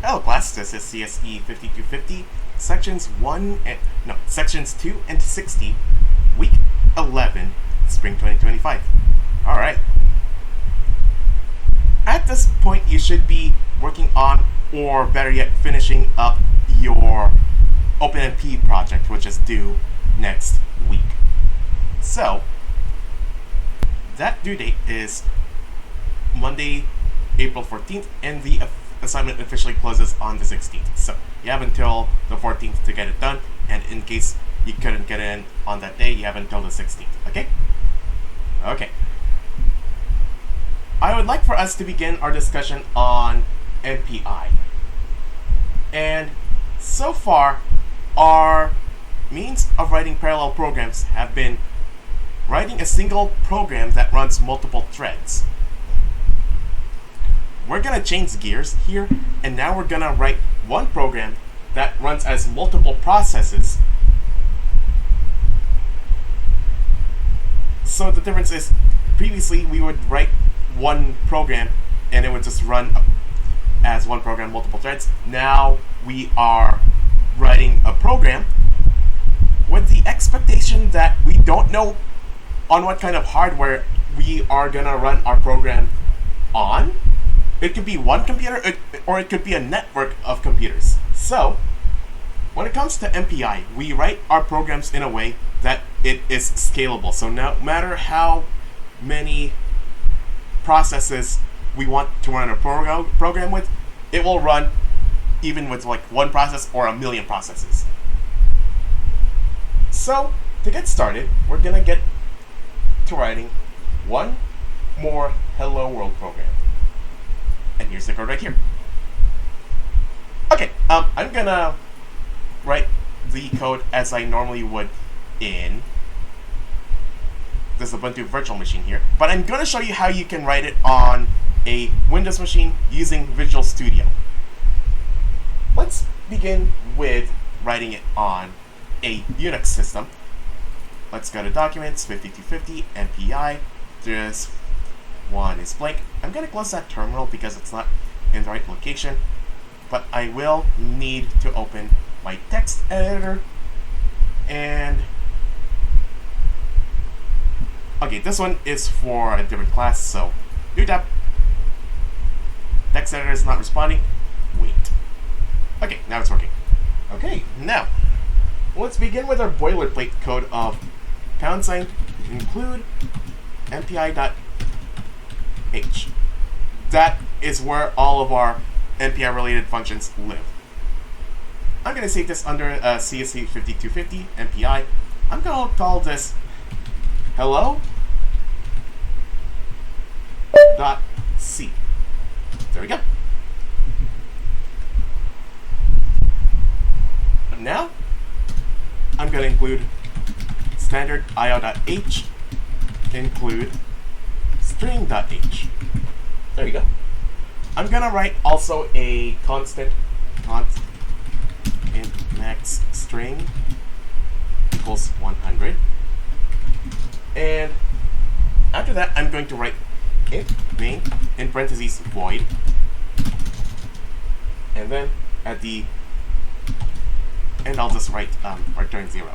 Hello class, this is CSE-5250, sections 2 and 60, week 11, spring 2025. Alright. At this point, you should be working on, or better yet, finishing up your OpenMP project, which is due next week. So, that due date is Monday, April 14th, and the assignment officially closes on the 16th. So you have until the 14th to get it done, and in case you couldn't get in on that day, you have until the 16th. Okay? Okay. I would like for us to begin our discussion on MPI. And so far, our means of writing parallel programs have been writing a single program that runs multiple threads. We're gonna change gears here, and now we're gonna write one program that runs as multiple processes. So the difference is, previously we would write one program and it would just run as one program, multiple threads. Now we are writing a program with the expectation that we don't know on what kind of hardware we are gonna run our program on. It could be one computer, or it could be a network of computers. So, when it comes to MPI, we write our programs in a way that it is scalable. So no matter how many processes we want to run a program with, it will run even with like one process or a million processes. So, to get started, we're gonna get to writing one more Hello World program. And here's the code right here. Okay, I'm gonna write the code as I normally would in this Ubuntu virtual machine here, but I'm gonna show you how you can write it on a Windows machine using Visual Studio. Let's begin with writing it on a Unix system. Let's go to Documents, 5250, MPI. This one is blank. I'm going to close that terminal because it's not in the right location, but I will need to open my text editor. And okay, this one is for a different class, so new tab. Text editor is not responding. Wait. Okay, now it's working. Okay, now let's begin with our boilerplate code of # include mpi.h. That is where all of our MPI related functions live. I'm going to save this under CSE-5250 MPI. I'm going to call this hello.c. There we go. Now, I'm going to include standard io.h, include string.h. There you go. I'm going to write also a constant int max string equals 100. And after that, I'm going to write int main in parentheses void. And then at the end, I'll just write return 0.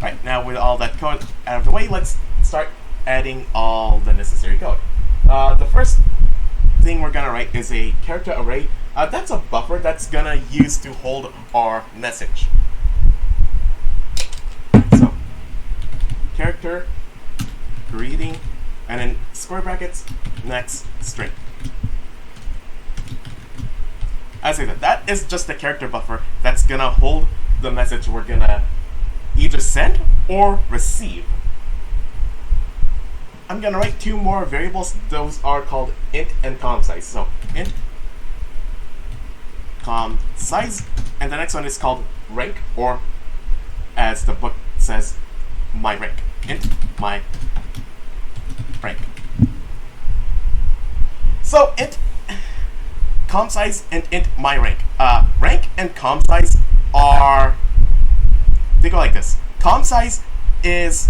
Right, now with all that code out of the way, let's start adding all the necessary code. The first thing we're gonna write is a character array. That's a buffer that's gonna use to hold our message. So, character, greeting, and then square brackets, next string. As I said, that is just a character buffer that's gonna hold the message we're gonna either send or receive. I'm gonna write two more variables. Those are called int and com size. So int com size, and the next one is called rank, or as the book says, my rank. Int my rank. So int com size and int my rank. Rank and com size are, they go like this. Com size is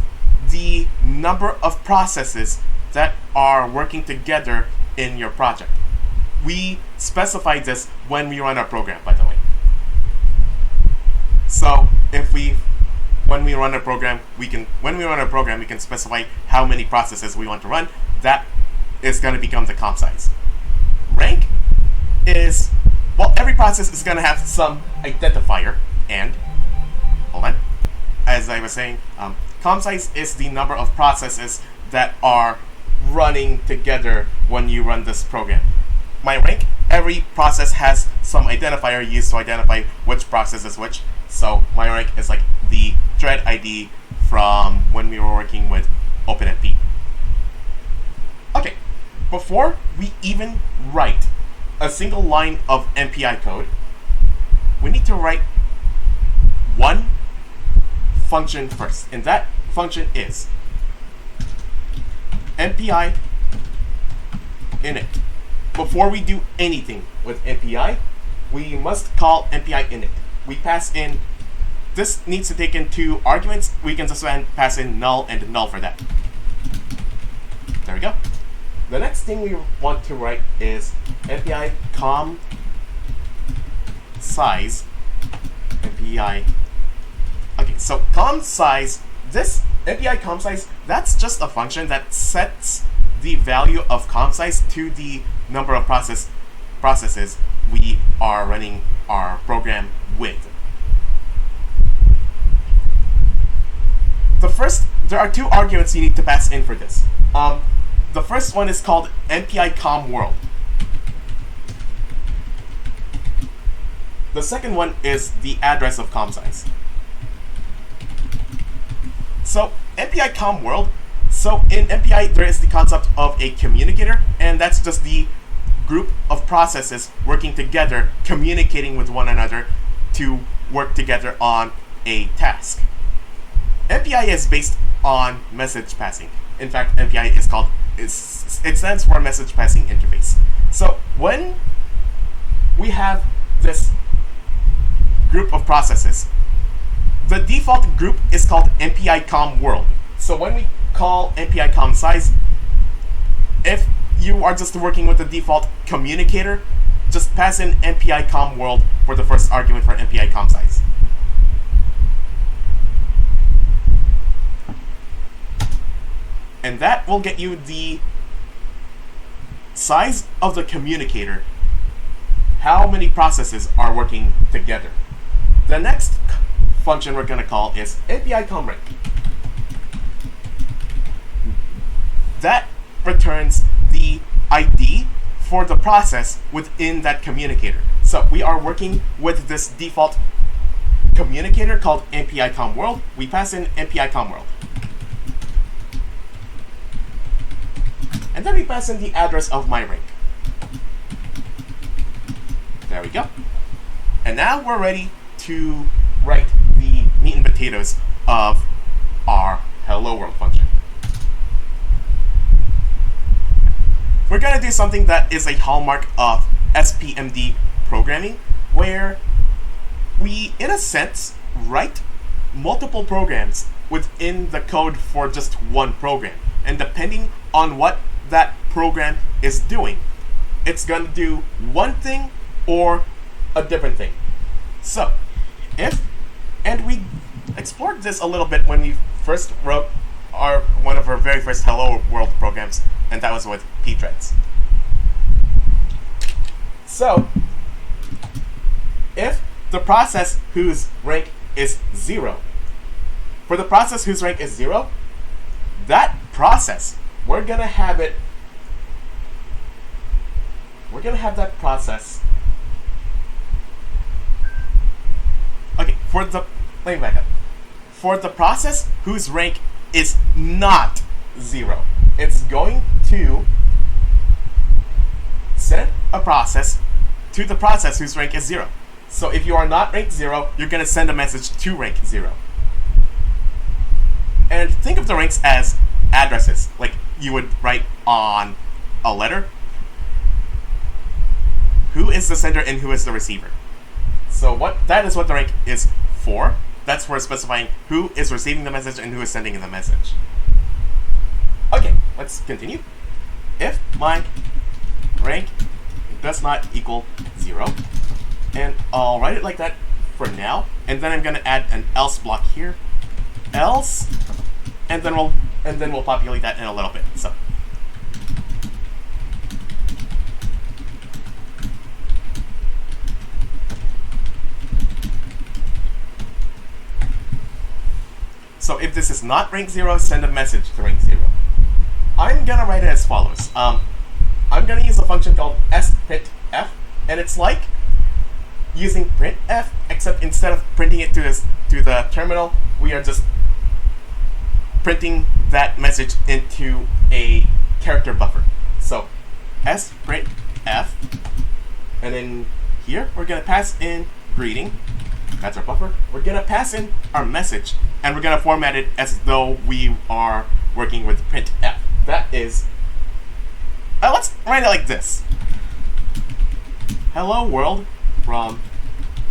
the number of processes that are working together in your project. We specify this when we run our program, by the way. So when we run a program, we can specify how many processes we want to run. That is going to become the comp size. Rank is, well, every process is going to have some identifier, and hold on. As I was saying, comp size is the number of processes that are running together when you run this program. My rank, every process has some identifier used to identify which process is which. So my rank is like the thread ID from when we were working with OpenMP. Okay, before we even write a single line of MPI code, we need to write one function first, and that function is MPI init. Before we do anything with MPI, we must call MPI init. We pass in, this needs to take in 2 arguments. We can just pass in null and null for that. There we go. The next thing we want to write is MPI com size. MPI. Okay, so com size, this MPI com size, that's just a function that sets the value of com size to the number of processes we are running our program with. There are 2 arguments you need to pass in for this. The first one is called MPI com world. The second one is the address of com size. So MPI com world, so in MPI there is the concept of a communicator, and that's just the group of processes working together, communicating with one another to work together on a task. MPI is based on message passing. In fact, MPI it stands for message passing interface. So when we have this group of processes, the default group is called MPI com world. So when we call MPI com size, if you are just working with the default communicator, just pass in MPI com world for the first argument for MPI com size. And that will get you the size of the communicator, how many processes are working together. The next function we're going to call is MPI com rank. That returns the ID for the process within that communicator. So we are working with this default communicator called MPI com world. We pass in MPI com world. And then we pass in the address of my rank. There we go. And now we're ready to write the meat and potatoes of our hello world function. We're going to do something that is a hallmark of SPMD programming, where we, in a sense, write multiple programs within the code for just one program. And depending on what that program is doing, it's going to do one thing or a different thing. So, and we explored this a little bit when we first wrote one of our very first Hello World programs, and that was with pthreads. So, if the process whose rank is 0, for the process whose rank is 0, that process, we're gonna have that process. Okay, let me back up. For the process whose rank is not 0, it's going to send a process to the process whose rank is 0. So if you are not ranked 0, you're going to send a message to rank 0. And think of the ranks as addresses, like you would write on a letter. Who is the sender and who is the receiver? So that is what the rank is for. That's for specifying who is receiving the message and who is sending the message. Okay, let's continue. If my rank does not equal 0, I'll write it like that for now, and then I'm gonna add an else block here, else, and then we'll populate that in a little bit. So if this is not rank 0, send a message to rank 0. I'm gonna write it as follows. I'm gonna use a function called sprintf, and it's like using printf, except instead of printing it to the terminal, we are just printing that message into a character buffer. So sprintf, and then here we're gonna pass in greeting. That's our buffer. We're gonna pass in our message, and we're gonna format it as though we are working with printf. That is, let's write it like this. Hello world from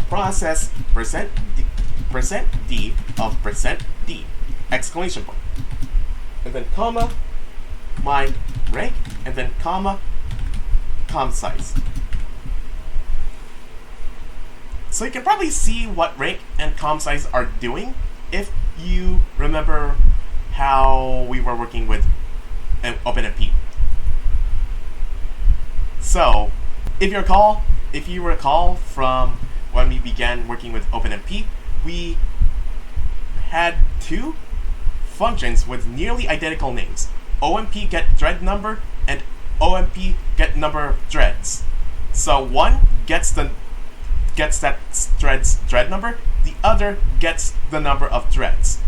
process %d of %d, exclamation point. And then comma, my rank, and then comma, com size. So you can probably see what rank and com size are doing if you remember how we were working with OpenMP. So, if you recall from when we began working with OpenMP, we had two functions with nearly identical names: OMP get thread number and OMP get number of threads. So one gets that thread's thread number, the other gets the number of threads.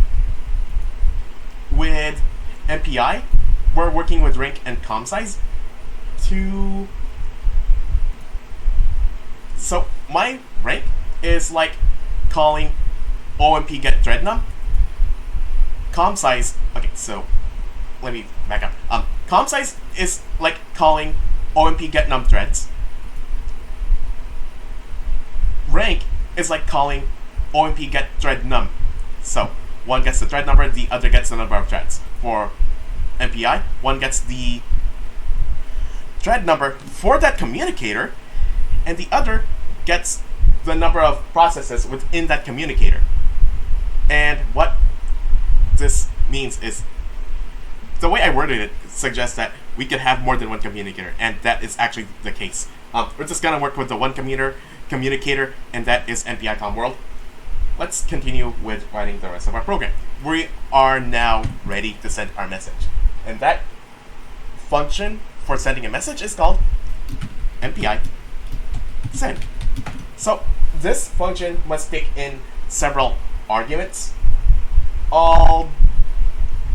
With MPI, we're working with rank and com size to... So my rank is like calling OMP get thread num. Com size, okay, so let me back up. Com size is like calling OMP get num threads. Rank is like calling OMP get thread num. So one gets the thread number, the other gets the number of threads. For MPI, one gets the thread number for that communicator, and the other gets the number of processes within that communicator. And what this means is, the way I worded it suggests that we could have more than one communicator, and that is actually the case. We're just gonna work with the one communicator, and that is MPI com world. Let's continue with writing the rest of our program. We are now ready to send our message, and that function for sending a message is called MPI send. So this function must take in several arguments. I'll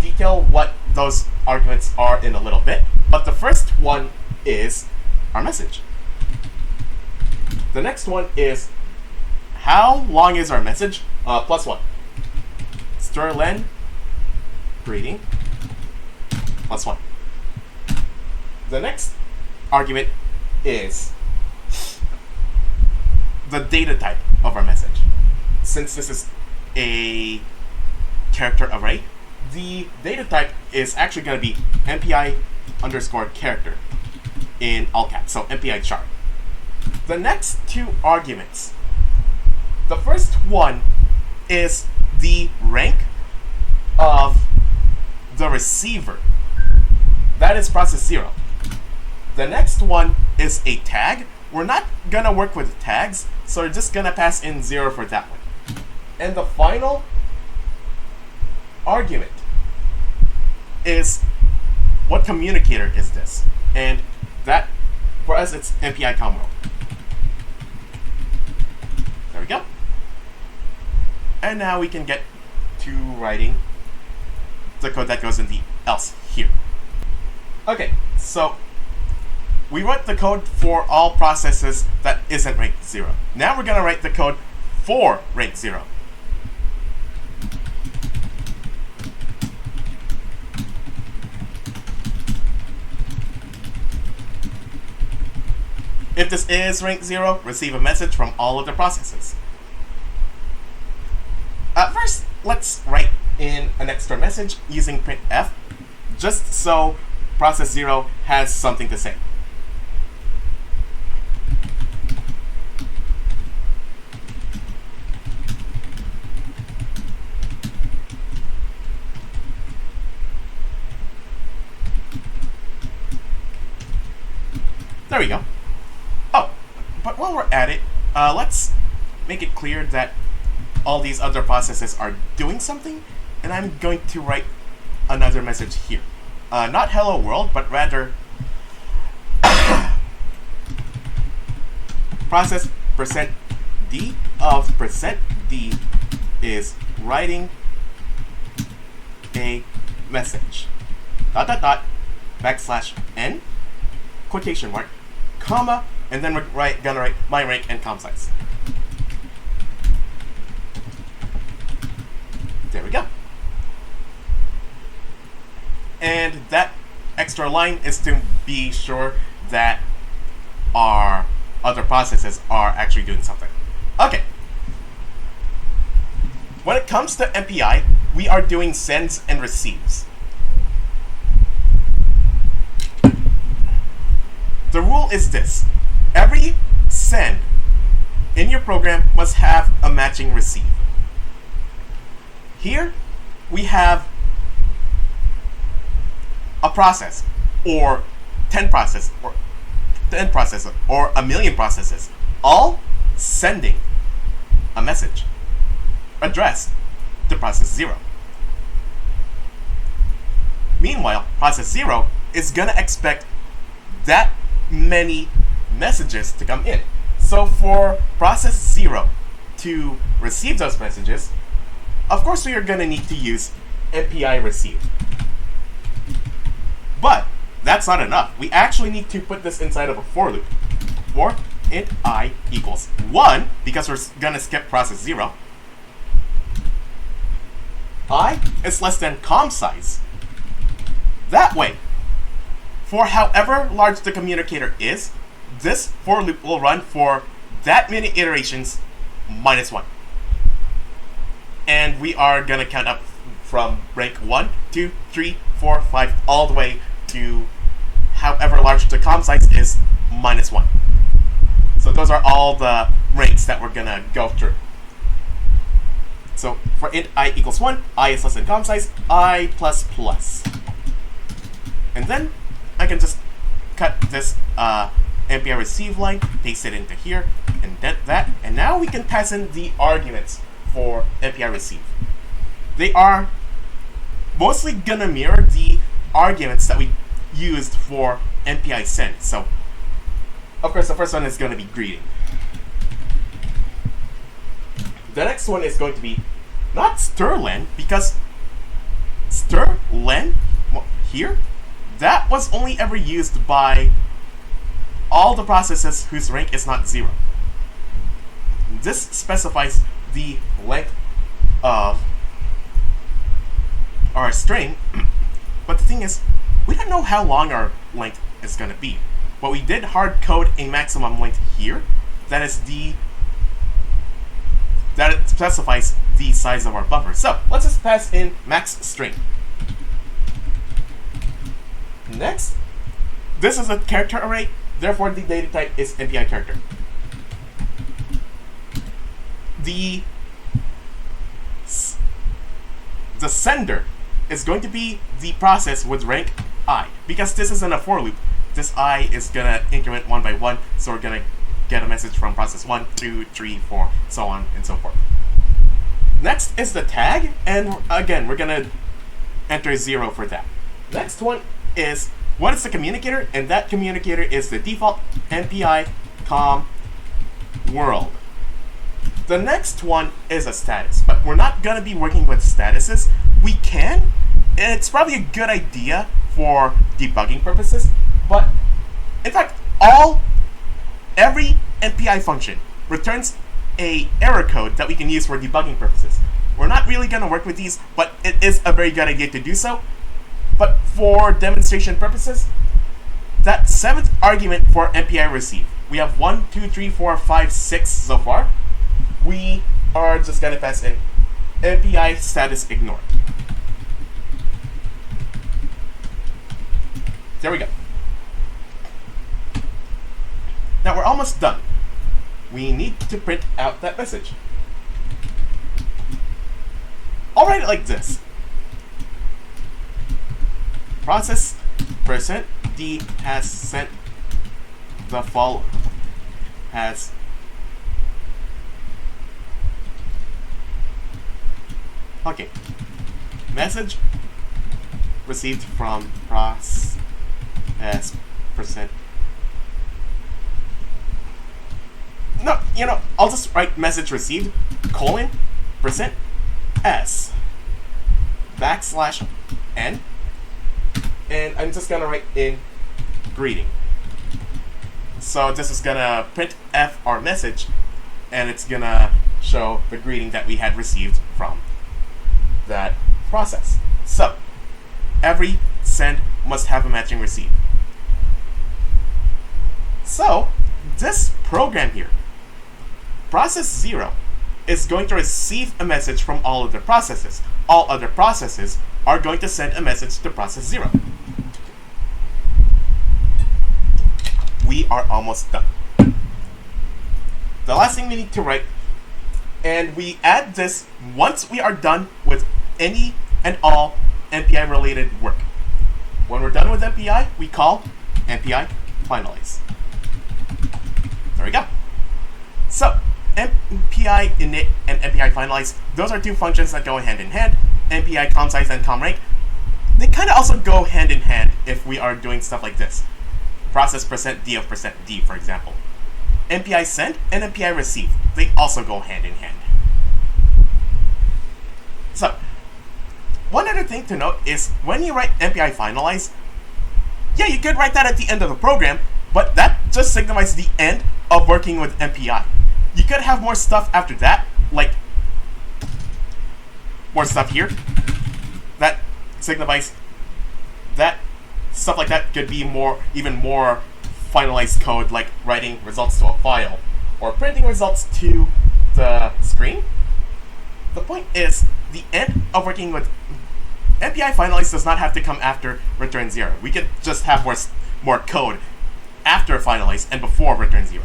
detail what those arguments are in a little bit, but the first one is our message. The next one is how long is our message? +1. Sterlen greeting +1. The next argument is the data type of our message. Since this is a character array, the data type is actually going to be MPI underscore character in all caps, so MPI char. The next two arguments. The first one is the rank of the receiver. That is process 0. The next one is a tag. We're not gonna work with tags, so we're just gonna pass in 0 for that one. And the final argument is what communicator is this? And that, for us, it's MPI com world. There we go. And now we can get to writing the code that goes in the else here. Okay, so we wrote the code for all processes that isn't rank 0. Now we're going to write the code for rank 0. If this is rank 0, receive a message from all other processes. First, let's write in an extra message using printf, just so process 0 has something to say. There we go. Oh, but while we're at it, let's make it clear that all these other processes are doing something, and I'm going to write another message here. Not hello world, but rather process %d of %d is writing a message. /n, quotation mark, comma, and then we're gonna write my rank and com size. There we go. And that extra line is to be sure that our other processes are actually doing something. Okay. When it comes to MPI, we are doing sends and receives. The rule is this. Every send in your program must have a matching receive. Here, we have a process, or 10 processes, or 10 processes, or a million processes, all sending a message addressed to process 0. Meanwhile, process 0 is going to expect that many messages to come in. So for process 0 to receive those messages, of course we are going to need to use MPI receive. But that's not enough. We actually need to put this inside of a for loop. For int I equals 1, because we're going to skip process 0. I is less than com size. That way, for however large the communicator is, this for loop will run for that many iterations minus 1. And we are going to count up from rank 1, 2, 3, 4, 5, all the way to however large the com size is minus 1. So those are all the ranks that we're going to go through. So for int I equals 1, I is less than com size, I plus plus. And then I can just cut this MPI receive line, paste it into here, indent that, and now we can pass in the arguments for MPI receive. They are mostly gonna mirror the arguments that we used for MPI send. So, of course, the first one is gonna be greeting. The next one is going to be not strlen, because strlen here, that was only ever used by all the processes whose rank is not 0. This specifies the length of our string, but the thing is, we don't know how long our length is going to be. But we did hard code a maximum length here that it specifies the size of our buffer. So let's just pass in max string. Next, this is a character array, therefore the data type is MPI character. The sender is going to be the process with rank I. Because this isn't a for loop, this I is going to increment 1 by 1, so we're going to get a message from process 1, 2, 3, 4, so on and so forth. Next is the tag, and again, we're going to enter 0 for that. Next one is what is the communicator, and that communicator is the default MPI com world. The next one is a status, but we're not going to be working with statuses. We can, and it's probably a good idea for debugging purposes, but in fact, every MPI function returns a error code that we can use for debugging purposes. We're not really going to work with these, but it is a very good idea to do so. But for demonstration purposes, that 7th argument for MPI receive, we have 1, 2, 3, 4, 5, 6 so far. We are just going to pass in MPI status ignore. There we go. Now we're almost done. We need to print out that message. I'll write it like this. Process %d has sent the fall has okay. Message received from process percent. No, I'll just write message received colon percent s backslash n, and I'm just gonna write in greeting. So this is gonna print f our message, and it's gonna show the greeting that we had received from that process. So every send must have a matching receive. So this program here, process 0, is going to receive a message from all other processes. All other processes are going to send a message to process 0. We are almost done. The last thing we need to write, and we add this once we are done with any and all MPI related work. When we're done with MPI, we call MPI finalize. There we go. So MPI init and MPI finalize, those are two functions that go hand in hand. MPI com size and com rank, they kind of also go hand in hand if we are doing stuff like this. Process percent d of percent d, for example. MPI send and MPI receive, they also go hand in hand. So one other thing to note is when you write MPI finalize, yeah, you could write that at the end of the program, but that just signifies the end of working with MPI. You could have more stuff after that, like more stuff here. That signifies that stuff like that could be even more finalized code, like writing results to a file or printing results to the screen. The point is, the end of working with MPI finalize does not have to come after return 0. We could just have more code after finalize and before return 0.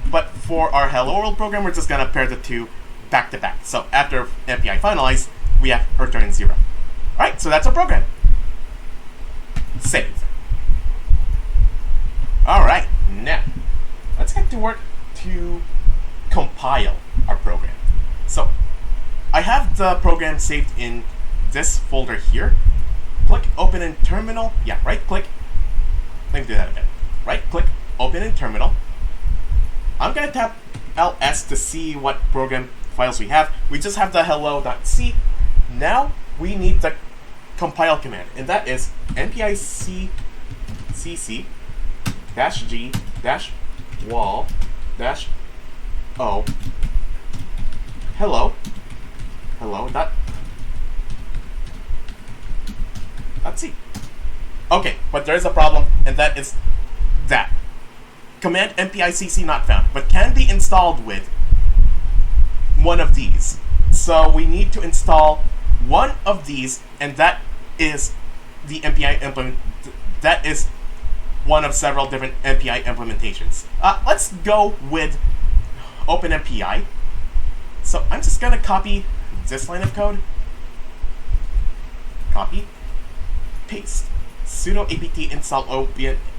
But for our Hello World program, we're just gonna pair the two back to back. So after MPI finalize, we have return 0. Alright, so that's our program. Save. Alright, now let's get to work to compile our program. So I have the program saved in this folder here. Click open in terminal. Yeah, right click. Let me do that again. Right click, open in terminal. I'm gonna tap ls to see what program files we have. We just have the hello.c. Now we need the compile command, and that is mpi cc -g -wall -o hello dot c. Okay, but there is a problem, and that is that command MPI-CC not found, but can be installed with one of these. So we need to install one of these, and that is the MPI implement. That is one of several different MPI implementations. Let's go with OpenMPI. So I'm just gonna copy this line of code. Copy, paste, sudo apt install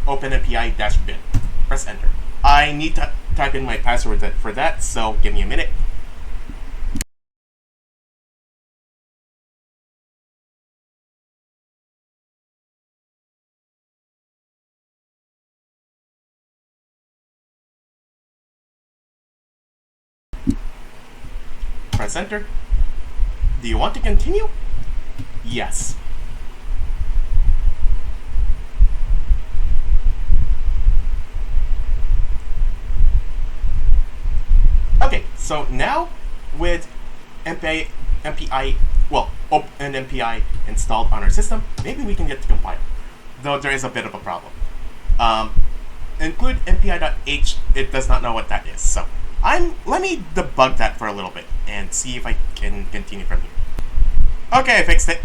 OpenMPI-bin. Press enter. I need to type in my password for that, so give me a minute. Press enter. Do you want to continue? Yes. Okay, so now with MPI, well, OpenMPI installed on our system, maybe we can get to compile, though there is a bit of a problem. Include MPI.h, it does not know what that is, so let me debug that for a little bit and see if I can continue from here. Okay, I fixed it.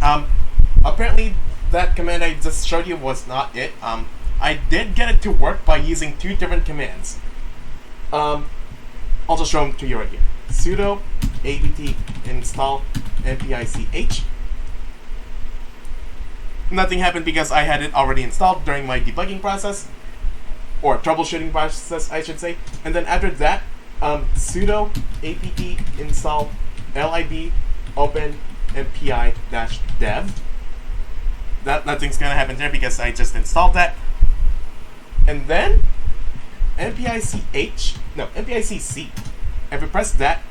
Apparently that command I just showed you was not it. I did get it to work by using two different commands. I'll just show them to you right here. Sudo apt install mpi-ch. Nothing happened because I had it already installed during my debugging process. or troubleshooting process, I should say. And then after that, sudo apt install lib open mpi-dev. Nothing's gonna happen there because I just installed that. And then MPICC. If you press that,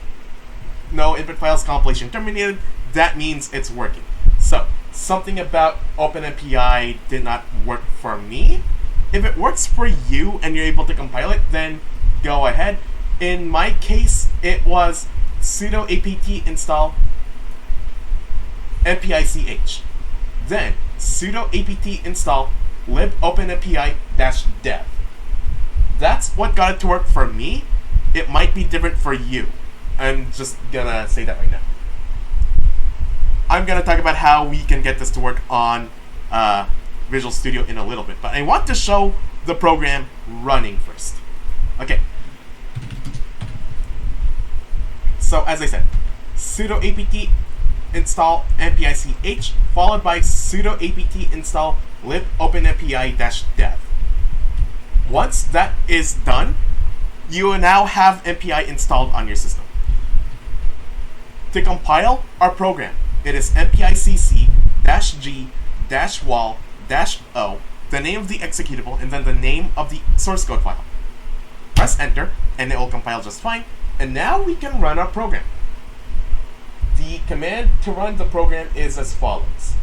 no input files compilation terminated. That means it's working. So something about OpenMPI did not work for me. If it works for you and you're able to compile it, then go ahead. In my case, it was sudo apt install MPICH. Then sudo apt install lib openmpi-dev. That's what got it to work for me. It might be different for you. I'm just gonna say that right now. I'm gonna talk about how we can get this to work on Visual Studio in a little bit, but I want to show the program running first. Okay. So as I said, sudo apt install MPICH followed by sudo apt install lib openmpi-dev. Once that is done, you now have MPI installed on your system. To compile our program, it is mpicc-g-wal-o, the name of the executable, and then the name of the source code file. Press enter, and it will compile just fine. And now we can run our program. The command to run the program is as follows.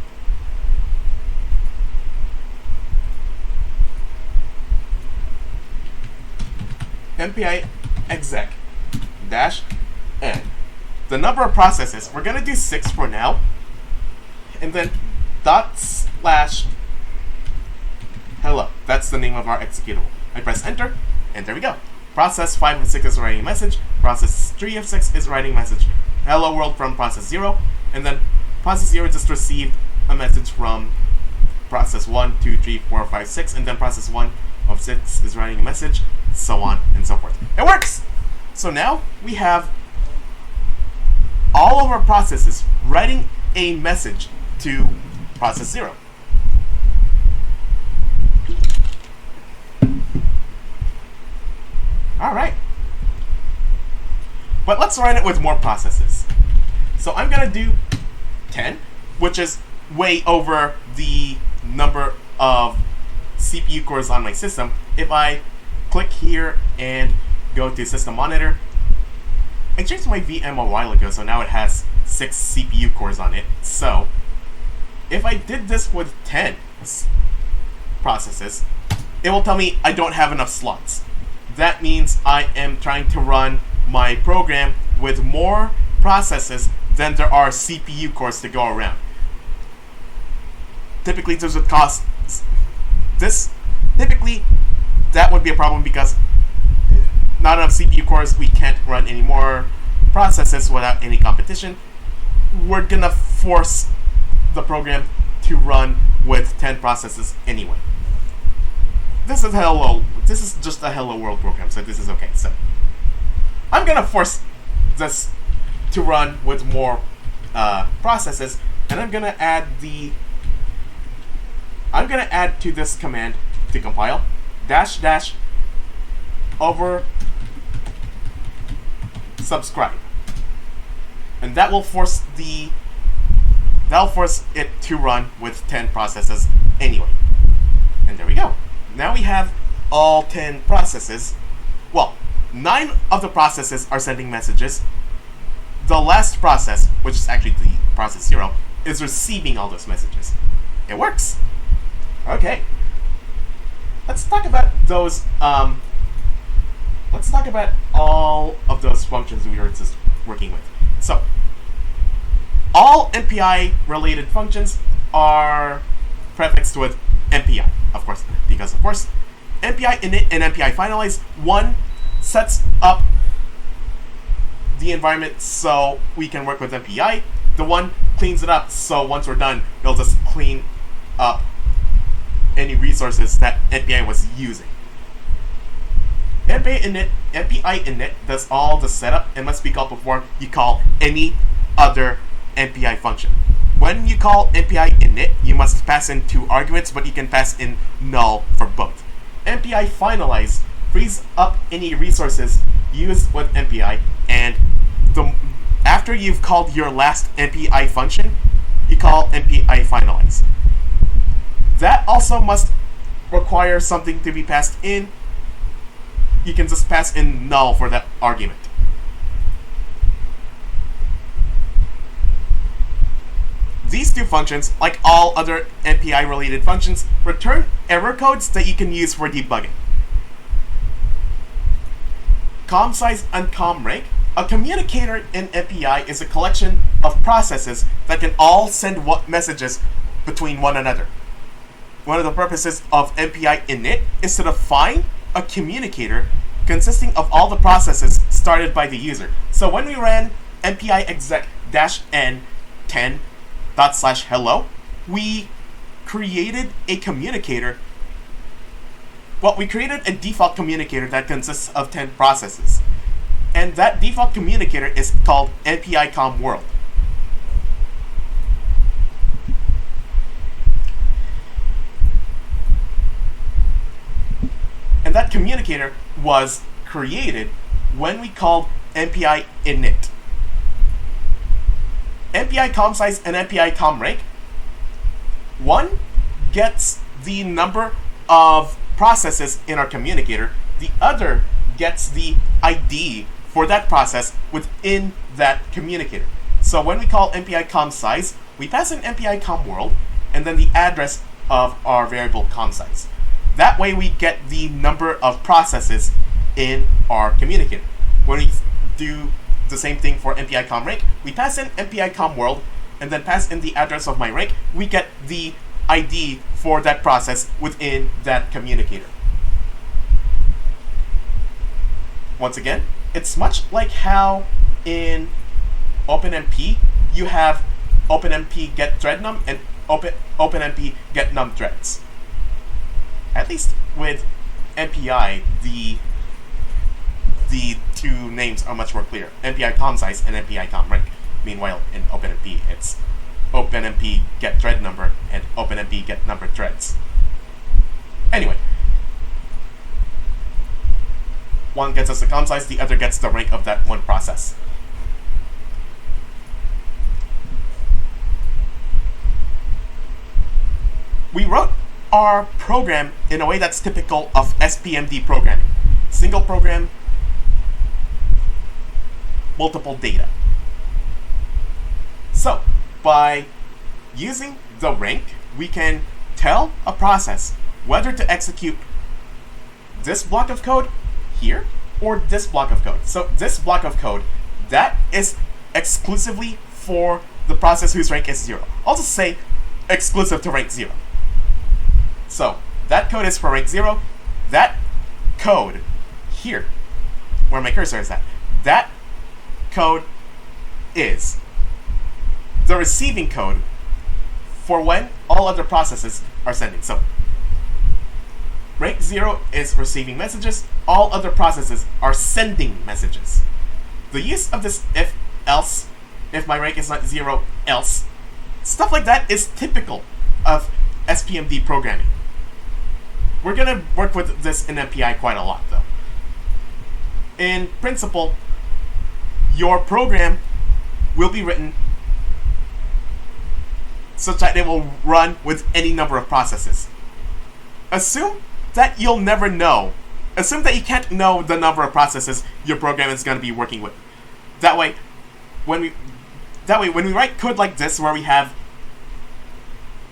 MPI exec -n. The number of processes, we're going to do 6 for now. And then /hello. That's the name of our executable. I press enter, and there we go. Process 5 of 6 is writing a message. Process 3 of 6 is writing a message. Hello world from process 0. And then process 0 just received a message from process 1, 2, 3, 4, 5, 6. And then process 1 of 6 is writing a message, so on and so forth. It works! So now we have all of our processes writing a message to process 0. Alright. But let's run it with more processes. So I'm going to do 10, which is way over the number of CPU cores on my system. If I click here and go to System Monitor, I changed my VM a while ago, so now it has 6 CPU cores on it. So if I did this with 10 processes, it will tell me I don't have enough slots. That means I am trying to run my program with more processes than there are CPU cores to go around. Typically, this would cost typically that would be a problem because not enough CPU cores, we can't run any more processes without any competition. We're gonna force the program to run with 10 processes anyway. This is just a hello world program, so this is okay. So I'm gonna force this to run with more processes, and I'm gonna add to this command to compile -- over subscribe, and that will force it to run with 10 processes anyway. And there we go. Now we have all 10 processes. Well, 9 of the processes are sending messages. The last process, which is actually the process 0, is receiving all those messages. It works. Okay. Let's talk about those. Let's talk about all of those functions we were just working with. So, all MPI related functions are prefixed with MPI, of course, because of course, MPI init and MPI finalize. One sets up the environment so we can work with MPI. The one cleans it up, so once we're done, it'll just clean up any resources that MPI was using. MPI init does all the setup and must be called before you call any other MPI function. When you call MPI init, you must pass in 2 arguments, but you can pass in null for both. MPI finalize frees up any resources used with MPI, and after you've called your last MPI function, you call MPI finalize. That also must require something to be passed in. You can just pass in null for that argument. These two functions, like all other MPI related functions, return error codes that you can use for debugging. Com size and com rank. A communicator in MPI is a collection of processes that can all send messages between one another. One of the purposes of MPI init is to define a communicator consisting of all the processes started by the user. So when we ran MPI exec-n 10./hello, we created a communicator. Well, we created a default communicator that consists of 10 processes. And that default communicator is called MPI com world. And that communicator was created when we called MPI init. MPI com size and MPI com rank. One gets the number of processes in our communicator. The other gets the ID for that process within that communicator. So when we call MPI com size, we pass in MPI com world and then the address of our variable com size. That way we get the number of processes in our communicator. When we do the same thing for MPI com rank, we pass in MPI com world and then pass in the address of my rank. We get the ID for that process within that communicator. Once again, it's much like how in OpenMP you have OpenMP get thread num and OpenMP get num threads. At least with MPI, the two names are much more clear: MPI com size and MPI com rank. Meanwhile, in OpenMP, it's OpenMP get thread number and OpenMP get number threads. Anyway, one gets us the com size, the other gets the rank of that one process. We wrote our program in a way that's typical of SPMD programming. Single program, multiple data. So, by using the rank, we can tell a process whether to execute this block of code here or this block of code. So this block of code, that is exclusively for the process whose rank is 0. I'll just say exclusive to rank 0. So that code is for rank 0. That code here, where my cursor is at, that code is the receiving code for when all other processes are sending. So rank 0 is receiving messages, all other processes are sending messages. The use of this if else, if my rank is not 0 else, stuff like that is typical of SPMD programming. We're going to work with this in MPI quite a lot though. In principle, your program will be written such that it will run with any number of processes. Assume that you'll never know. Assume that you can't know the number of processes your program is going to be working with. That way, when we write code like this, where we have,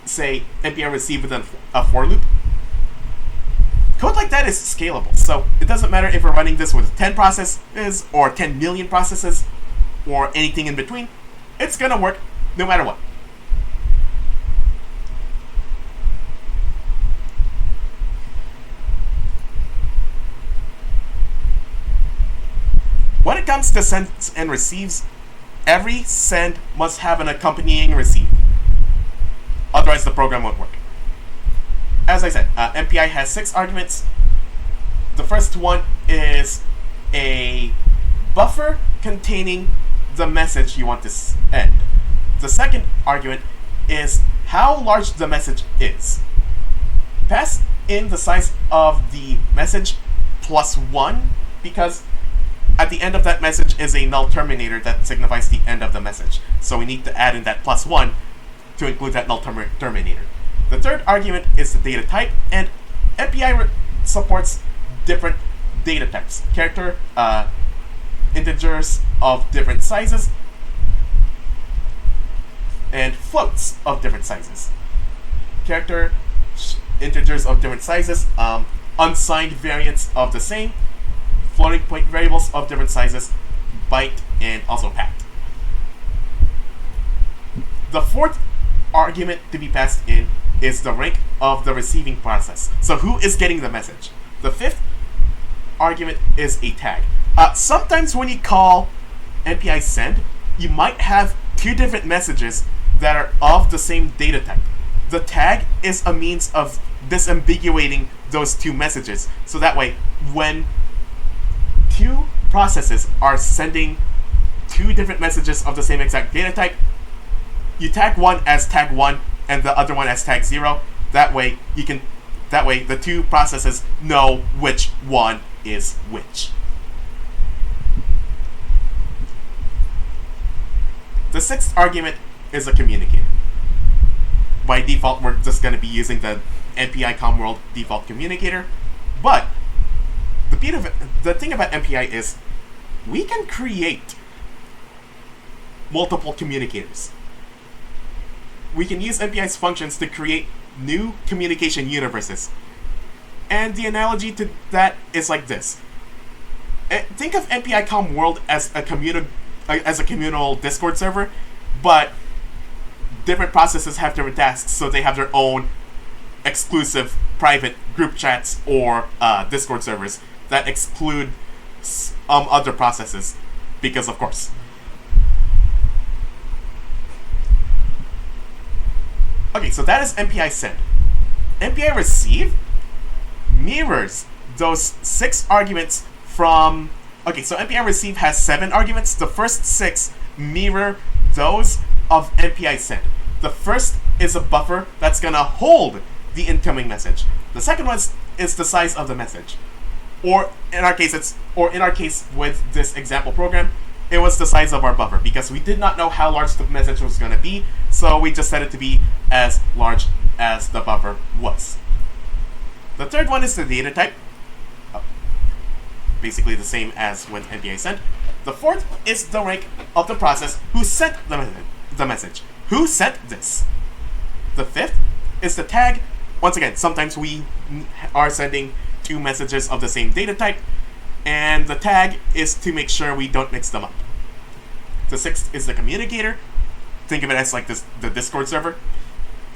say, MPI receive within a for loop, code like that is scalable. So it doesn't matter if we're running this with 10 processes or 10 million processes or anything in between. It's going to work no matter what. When it comes to sends and receives, every send must have an accompanying receive. Otherwise, the program won't work. As I said, MPI has 6 arguments. The first one is a buffer containing the message you want to send. The second argument is how large the message is. Pass in the size of the message plus 1, because at the end of that message is a null terminator that signifies the end of the message. So we need to add in that plus 1 to include that null terminator. The third argument is the data type, and MPI supports different data types. Character, integers of different sizes, and floats of different sizes. Character, integers of different sizes, unsigned variants of the same, floating point variables of different sizes, byte, and also packed. The fourth argument to be passed in is the rank of the receiving process. So who is getting the message? The fifth argument is a tag. Sometimes when you call MPI send, you might have two different messages that are of the same data type. The tag is a means of disambiguating those two messages. So that way, when two processes are sending two different messages of the same exact data type, you tag one as tag 1 and the other one as tag 0. That way the two processes know which one is which. The sixth argument is a communicator. By default, we're just going to be using the MPI CommWorld default communicator, but the thing about MPI is we can create multiple communicators. We can use MPI's functions to create new communication universes. And the analogy to that is like this. Think of MPI CommWorld as a communal Discord server, but different processes have different tasks, so they have their own exclusive private group chats or Discord servers that exclude other processes, because of course. Okay, so that is MPI send. MPI receive mirrors those 6 arguments from... Okay, so MPI receive has 7 arguments. The first 6 mirror those of MPI send. The first is a buffer that's gonna hold the incoming message. The second one is the size of the message. Or in our case with this example program, it was the size of our buffer, because we did not know how large the message was gonna be, so we just set it to be as large as the buffer was. The third one is the data type. Basically the same as with MPI send. The fourth is the rank of the process who sent the message. Who sent this? The fifth is the tag. Once again, sometimes we are sending 2 messages of the same data type, and the tag is to make sure we don't mix them up. The sixth is the communicator. Think of it as like the Discord server.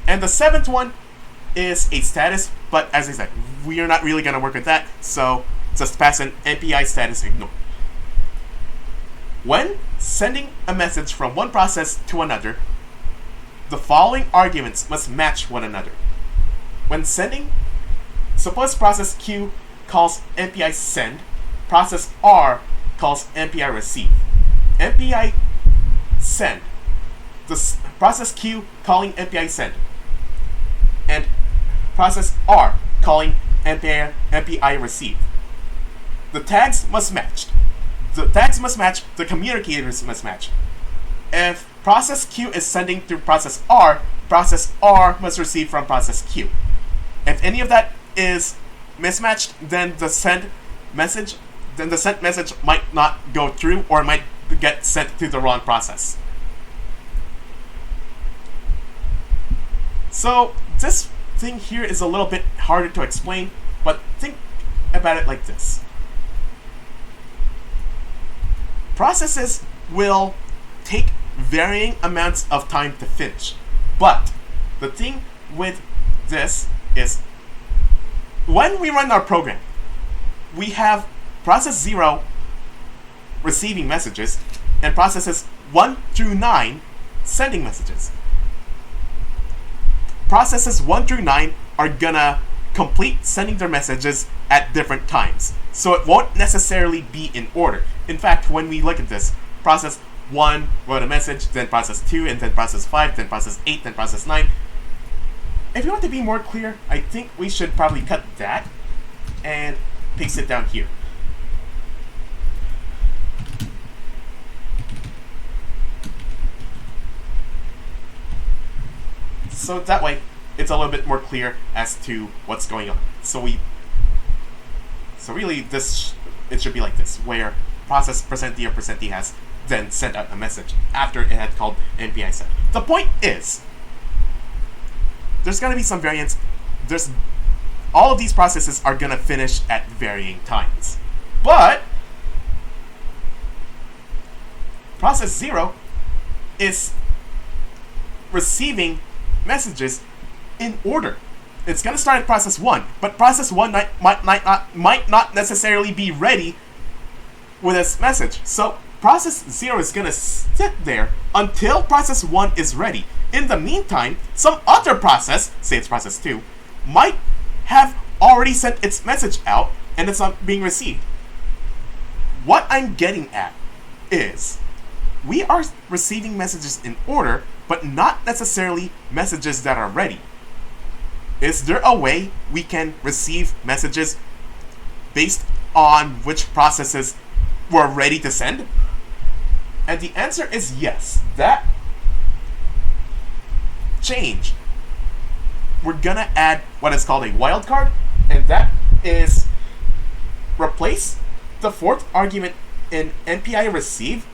And the 7th one is a status, but as I said, we are not really going to work with that, so just pass an MPI status ignore. When sending a message from one process to another, the following arguments must match one another. When sending, suppose process Q calls MPI send, process R calls MPI receive. MPI send, the process Q calling MPI send, and process R calling MPI receive. The tags must match. The communicators must match. If process Q is sending through process R must receive from process Q. If any of that is mismatched, then the sent message might not go through, or might get sent to the wrong process. So this thing here is a little bit harder to explain, but think about it like this. Processes will take varying amounts of time to finish, but the thing with this is when we run our program, we have process 0 receiving messages and processes 1 through 9 sending messages. Processes 1 through 9 are gonna complete sending their messages at different times, so it won't necessarily be in order. In fact, when we look at this, process 1 wrote a message, then process 2, and then process 5, then process 8, then process 9. if you want to be more clear, I think we should probably cut that and paste it down here. So that way, it's a little bit more clear as to what's going on. So really, it should be like this, where process %d or %d has then sent out a message after it had called MPI set. The point is, there's gonna be some variance. All of these processes are gonna finish at varying times, but process 0 is receiving messages in order. It's going to start at process 1, but process 1 might not necessarily be ready with this message. So process 0 is going to sit there until process 1 is ready. In the meantime, some other process, say it's process 2, might have already sent its message out and it's not being received. What I'm getting at is we are receiving messages in order, but not necessarily messages that are ready. Is there a way we can receive messages based on which processes we're ready to send? And the answer is yes. That change, we're gonna add what is called a wildcard, and that is replace the fourth argument in MPI receive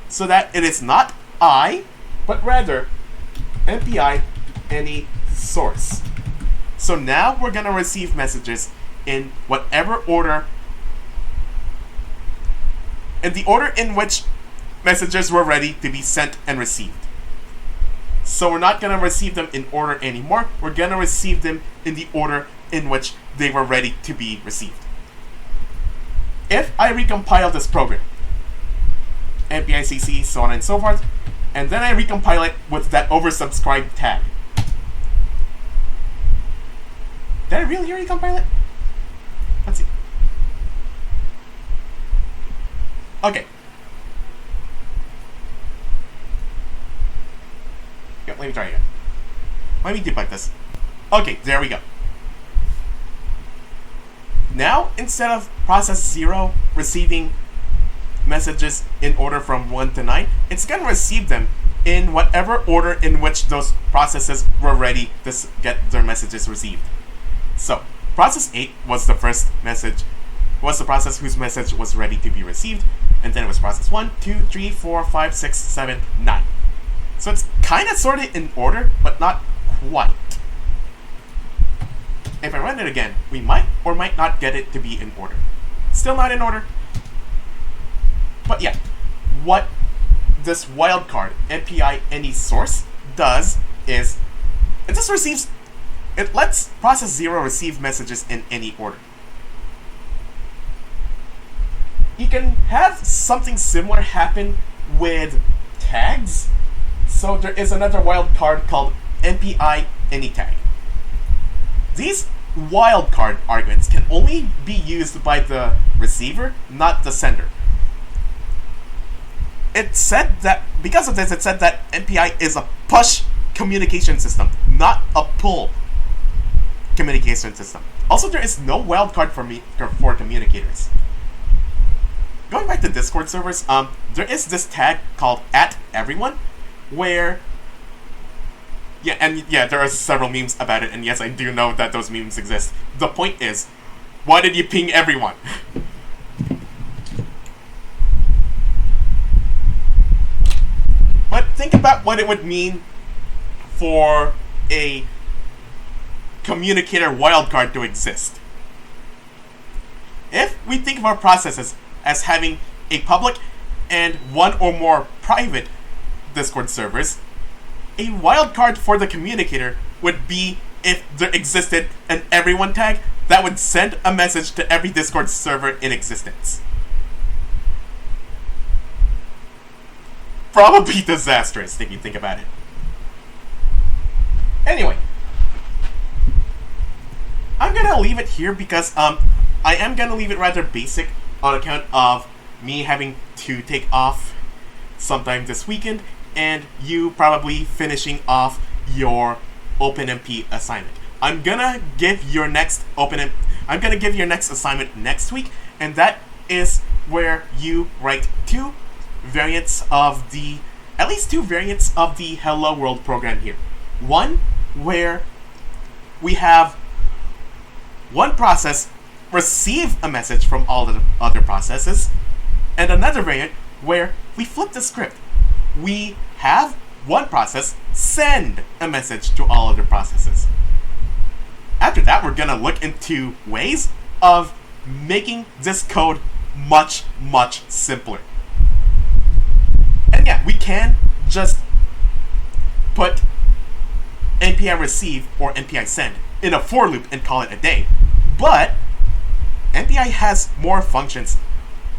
so that it is not I, but rather MPI any source. So now we're going to receive messages in whatever order, in the order in which messages were ready to be sent and received. So we're not going to receive them in order anymore. We're going to receive them in the order in which they were ready to be received. If I recompile this program, MPI CC, so on and so forth, and then I recompile it with that oversubscribed tag. Did I really recompile it? Let's see. Okay. Yeah, let me try again. Let me debug this. Okay, there we go. Now, instead of process 0 receiving messages in order from 1 to 9, it's going to receive them in whatever order in which those processes were ready to get their messages received. So, process 8 was the first message, was the process whose message was ready to be received, and then it was process 1, 2, 3, 4, 5, 6, 7, 9. So it's kind of sorted in order, but not quite. If I run it again, we might or might not get it to be in order. Still not in order. But yeah, what this wildcard, MPI any source, does is it lets process 0 receive messages in any order. You can have something similar happen with tags. So there is another wildcard called MPI any tag. These wildcard arguments can only be used by the receiver, not the sender. It said that, because of this, it said that MPI is a push communication system, not a pull communication system. Also, there is no wildcard for communicators. Going back to Discord servers, there is this tag called @everyone, where there are several memes about it, and yes, I do know that those memes exist. The point is, why did you ping everyone? But think about what it would mean for a communicator wildcard to exist. If we think of our processes as having a public and one or more private Discord servers, a wildcard for the communicator would be if there existed an everyone tag that would send a message to every Discord server in existence. Probably disastrous if you think about it. Anyway, I'm gonna leave it here because I am gonna leave it rather basic on account of me having to take off sometime this weekend and you probably finishing off your OpenMP assignment. I'm gonna give your next assignment next week, and that is where you write at least two variants of the Hello World program here. One where we have one process receive a message from all the other processes, and another variant where we flip the script. We have one process send a message to all other processes. After that, we're gonna look into ways of making this code much, much simpler. And yeah, we can just put MPI receive or MPI send in a for loop and call it a day. But MPI has more functions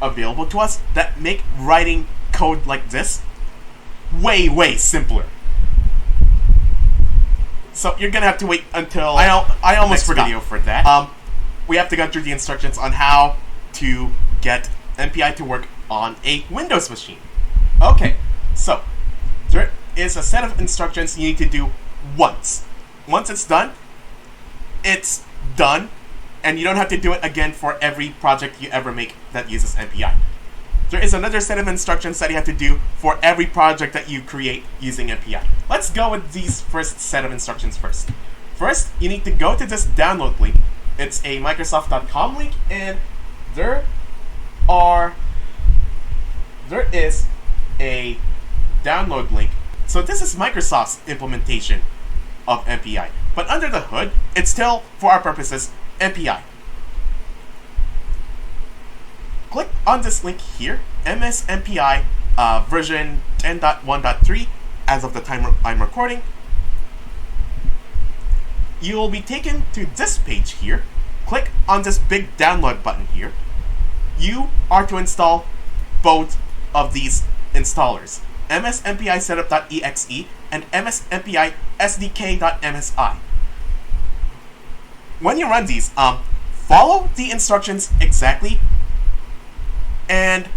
available to us that make writing code like this way, way simpler. So you're gonna have to wait until I almost forgot video for that. We have to go through the instructions on how to get MPI to work on a Windows machine. Okay, so there is a set of instructions you need to do once. Once it's done, and you don't have to do it again for every project you ever make that uses MPI. There is another set of instructions that you have to do for every project that you create using MPI. Let's go with these first set of instructions first. First, you need to go to this download link. It's a Microsoft.com link, and there is a download link. So this is Microsoft's implementation of MPI. But under the hood, it's still, for our purposes, MPI. Click on this link here, MS MPI version 10.1.3 as of the time I'm recording. You'll be taken to this page here. Click on this big download button here. You are to install both of these installers, MS MPI setup.exe and MS MPI SDK.msi. When you run these, follow the instructions exactly, and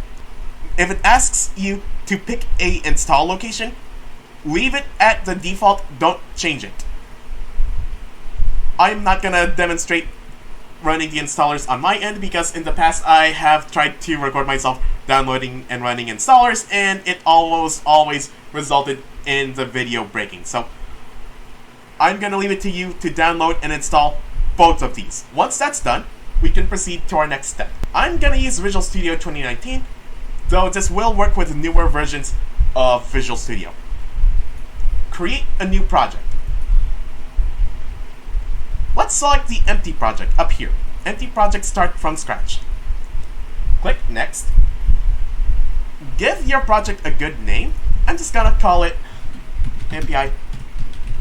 if it asks you to pick a install location, leave it at the default, don't change it. I'm not gonna demonstrate running the installers on my end because in the past I have tried to record myself downloading and running installers, and it almost always resulted in the video breaking. So I'm gonna leave it to you to download and install both of these. Once that's done, we can proceed to our next step. I'm gonna use Visual Studio 2019, though this will work with newer versions of Visual Studio. Create a new project. Let's select the empty project up here. Empty project, start from scratch. Click next. Give your project a good name. I'm just gonna call it MPI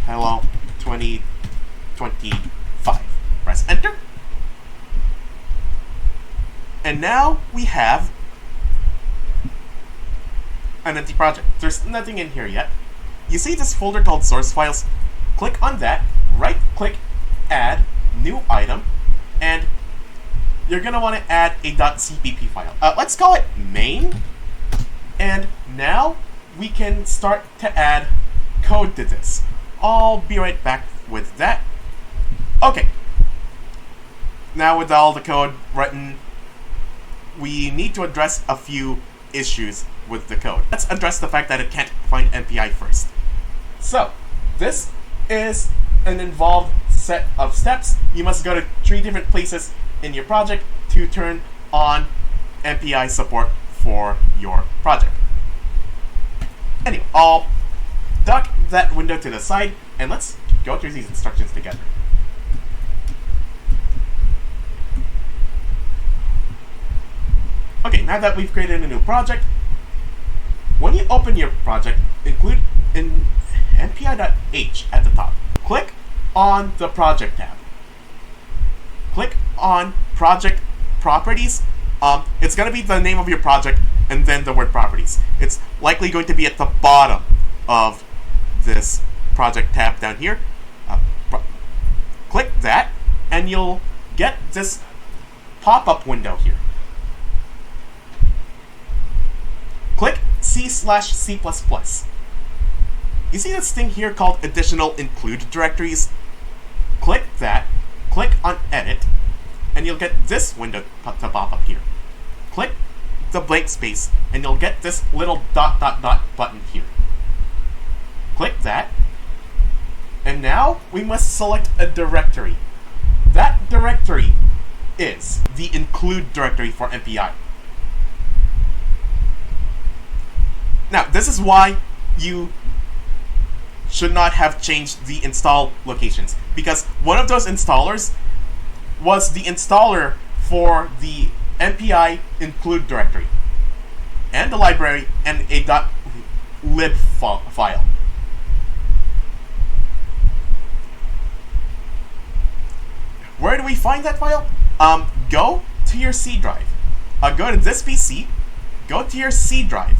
Hello 2025. Press enter. And now we have an empty project. There's nothing in here yet. You see this folder called source files? Click on that, right click, add new item, and you're gonna want to add a .cpp file. Let's call it main, and now we can start to add code to this. I'll be right back with that. Okay, now with all the code written, we need to address a few issues with the code. Let's address the fact that it can't find MPI first. So, this is an involved set of steps. You must go to 3 different places in your project to turn on MPI support for your project. Anyway, I'll duck that window to the side, and let's go through these instructions together. Okay, now that we've created a new project, when you open your project, include in MPI.h at the top. Click on the Project tab. Click on Project Properties. It's going to be the name of your project and then the word Properties. It's likely going to be at the bottom of this Project tab down here. Click that, and you'll get this pop-up window here. Click C/C++. You see this thing here called additional include directories? Click that, click on edit, and you'll get this window to pop up here. Click the blank space, and you'll get this little dot dot dot button here. Click that, and now we must select a directory. That directory is the include directory for MPI. Now, this is why you should not have changed the install locations, because one of those installers was the installer for the MPI include directory and the library and a .lib file. Where do we find that file? Go to your C drive. Go to this PC, go to your C drive.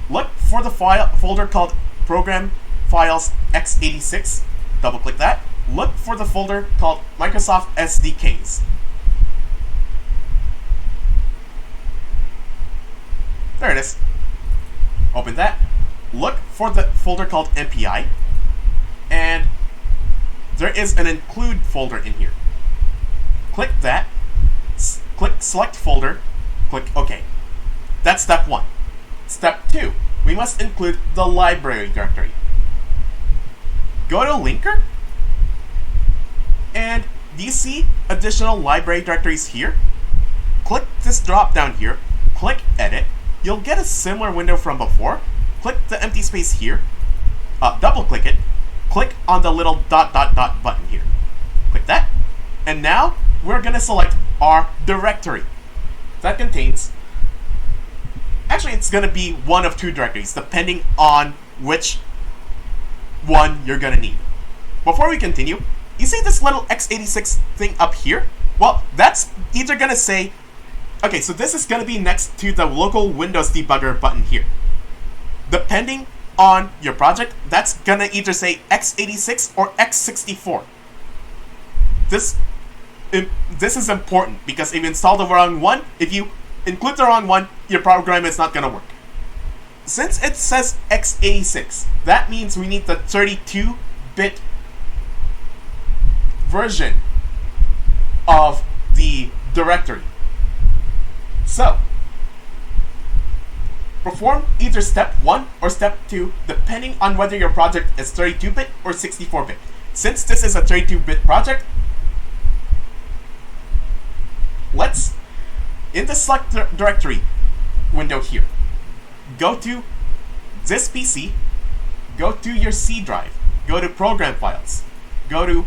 Look for the folder called Program Files x86. Double click that. Look for the folder called Microsoft SDKs. There it is. Open that. Look for the folder called MPI. And there is an include folder in here. Click that. Click select folder. Click OK. That's step 1. Step 2. We must include the library directory. Go to Linker. And do you see additional library directories here? Click this drop down here. Click Edit. You'll get a similar window from before. Click the empty space here. Double click it. Click on the little dot dot dot button here. Click that. And now we're going to select our directory. That contains... Actually, it's going to be one of 2 directories, depending on which one you're going to need. Before we continue, you see this little x86 thing up here? Well, that's either going to say... Okay, so this is going to be next to the local Windows debugger button here. Depending on your project, that's going to either say x86 or x64. This is important, because if you install the wrong one, if you include the wrong one, your program is not going to work. Since it says x86, that means we need the 32-bit version of the directory. So, perform either step 1 or step 2, depending on whether your project is 32-bit or 64-bit. Since this is a 32-bit project, let's, in the select directory window here, go to this PC, go to your C drive, go to Program Files, go to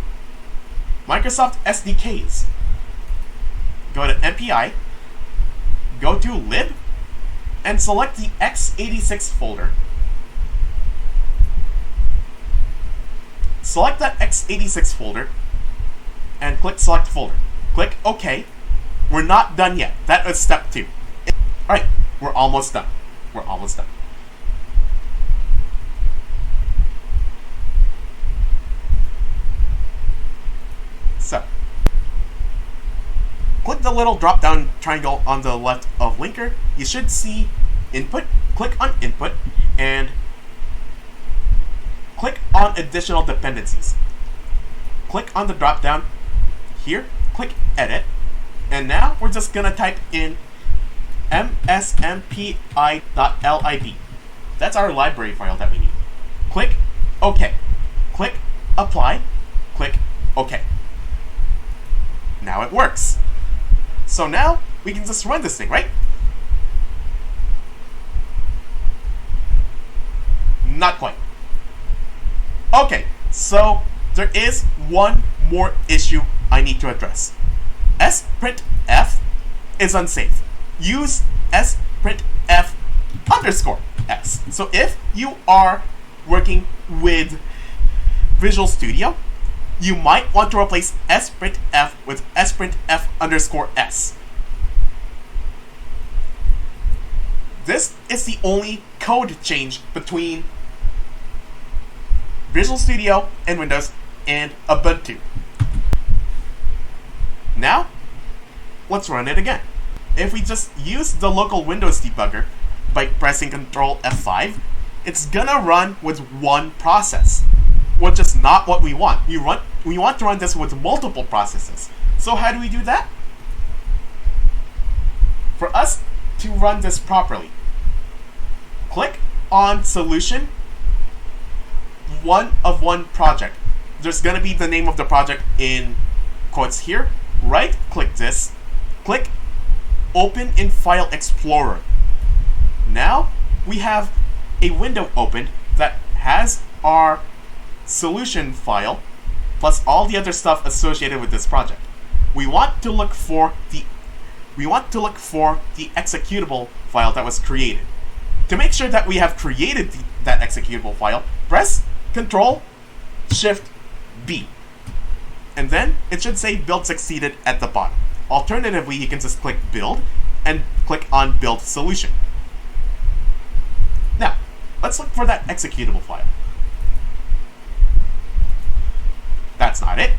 Microsoft SDKs, go to MPI, go to Lib, and select the x86 folder. Select that x86 folder, and click Select Folder. Click OK. We're not done yet. That is step 2. Alright, we're almost done. We're almost done. So, click the little drop-down triangle on the left of Linker. You should see Input. Click on Input, and click on Additional Dependencies. Click on the drop-down here. Click Edit. And now we're just going to type in msmpi.lib. That's our library file that we need. Click OK. Click Apply. Click OK. Now it works. So now we can just run this thing, right? Not quite. Okay, so there is one more issue I need to address. sprintf is unsafe. Use sprintf _s. So if you are working with Visual Studio, you might want to replace sprintf with sprintf _s. This is the only code change between Visual Studio and Windows and Ubuntu. Now, let's run it again. If we just use the local Windows debugger by pressing Ctrl F5, it's gonna run with one process, which is not what we want. We want to run this with multiple processes. So how do we do that? For us to run this properly, click on Solution, one of one project. There's gonna be the name of the project in quotes here. Right click this, click Open in File Explorer. Now we have a window opened that has our solution file plus all the other stuff associated with this project. We want to look for the executable file that was created. To make sure that we have created that executable file, press Ctrl Shift B. And then it should say Build Succeeded at the bottom. Alternatively, you can just click Build and click on Build Solution. Now, let's look for that executable file. That's not it.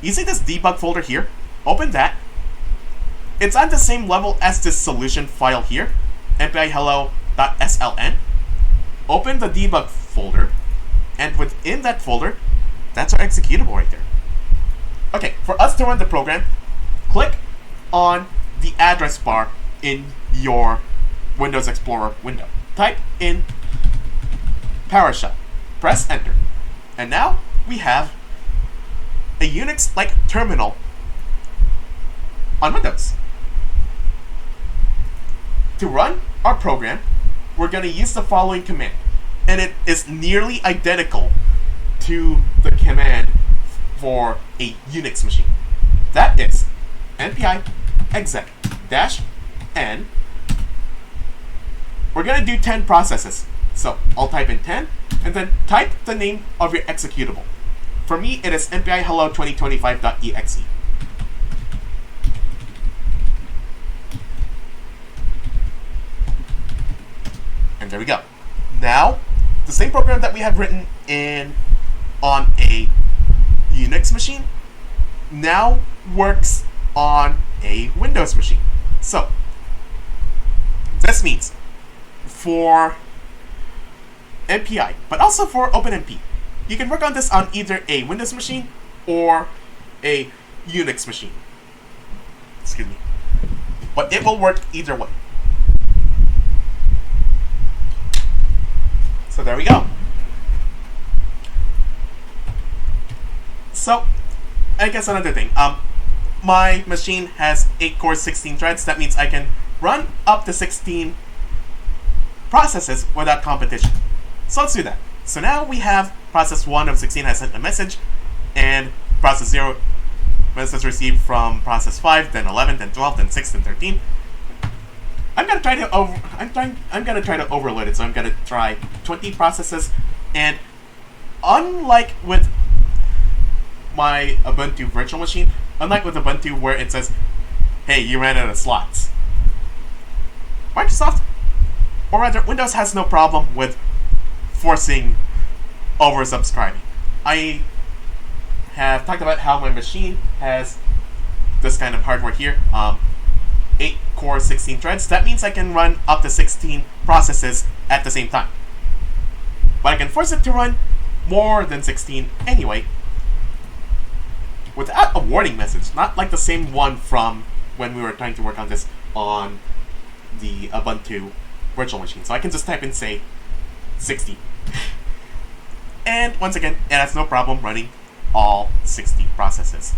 You see this debug folder here? Open that. It's on the same level as this solution file here, MPI hello.sln. Open the debug folder, and within that folder, that's our executable right there. Okay, for us to run the program, click on the address bar in your Windows Explorer window. Type in PowerShell. Press Enter. And now we have a Unix-like terminal on Windows. To run our program, we're going to use the following command. And it is nearly identical to the command for a Unix machine. That is MPI exec-n. We're going to do 10 processes. So I'll type in 10 and then type the name of your executable. For me, it is MPI hello 2025.exe. And there we go. Now, the same program that we have written on a Unix machine now works on a Windows machine. So, this means for MPI, but also for OpenMP, you can work on this on either a Windows machine or a Unix machine. Excuse me. But it will work either way. So there we go. So, I guess another thing. My machine has 8 cores, 16 threads. That means I can run up to 16 processes without competition. So let's do that. So now we have process 1 of 16 has sent a message, and process 0 message received from process 5, then 11, then 12, then 6, then 13. I'm gonna try to overload it. So I'm gonna try 20 processes, and unlike with my Ubuntu virtual machine, unlike with Ubuntu where it says, "Hey, you ran out of slots," Microsoft, or rather Windows, has no problem with forcing oversubscribing. I have talked about how my machine has this kind of hardware here. 8 cores, 16 threads. That means I can run up to 16 processes at the same time. But I can force it to run more than 16 anyway, without a warning message, not like the same one from when we were trying to work on this on the Ubuntu virtual machine. So I can just type in, say, 60. And once again, it has no problem running all 60 processes.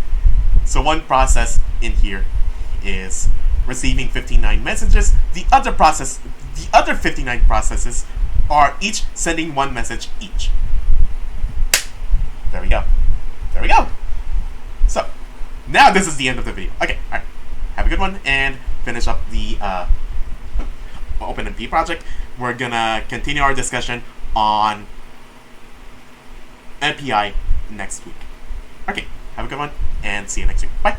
So one process in here is receiving 59 messages. The other 59 processes are each sending 1 message each. There we go. There we go. So, now this is the end of the video. Okay, alright. Have a good one, and finish up the OpenMP project. We're gonna continue our discussion on MPI next week. Okay, have a good one, and see you next week. Bye.